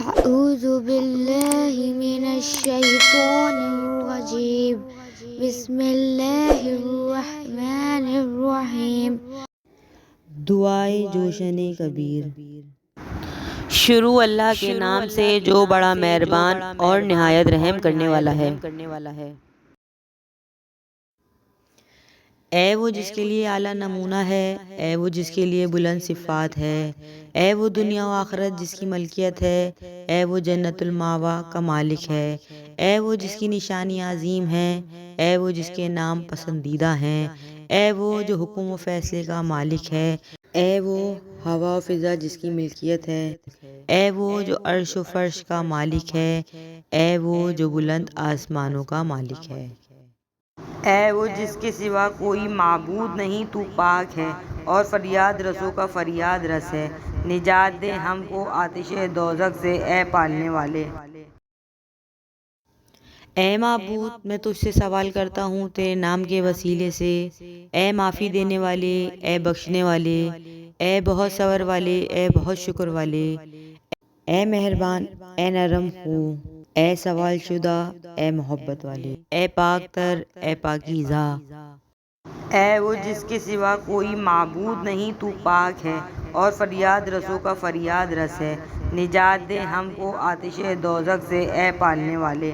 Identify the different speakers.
Speaker 1: أعوذ بالله من الشيطان الرجيم بسم الله الرحمن الرحیم۔
Speaker 2: دعائے جوشن کبیر۔ شروع اللہ کے نام سے جو بڑا مہربان اور نہایت رحم کرنے والا ہے۔ اے وہ جس کے لیے اعلیٰ نمونہ ہے، اے وہ جس کے لیے بلند صفات ہے، اے وہ دنیا و آخرت جس کی ملکیت ہے، اے وہ جنت المأویٰ کا مالک ہے، اے وہ جس کی نشانیاں عظیم ہیں، اے وہ جس کے نام پسندیدہ ہیں، اے وہ جو حکم و فیصلے کا مالک ہے، اے وہ ہوا و فضا جس کی ملکیت ہے، اے وہ جو عرش و فرش کا مالک ہے، اے وہ جو بلند آسمانوں کا مالک ہے۔ اے وہ جس کے سوا کوئی معبود نہیں، تو پاک ہے اور فریاد رسوں کا فریاد رس ہے۔ نجات دے ہم کو آتش دوزخ سے، اے پالنے والے۔ اے معبود، میں تجھ سے سوال کرتا ہوں تیرے نام کے وسیلے سے، اے معافی دینے والے، اے بخشنے والے، اے بہت صبر والے، اے بہت شکر والے، اے مہربان، اے نرم خو، اے سوال شدہ، اے محبت والے، اے پاک تر، اے پاکیزہ۔ اے وہ جس کے سوا کوئی معبود نہیں، تو پاک ہے اور فریاد رسوں کا فریاد رس ہے۔ نجات دے ہم کو آتش دوزخ سے، اے پالنے والے۔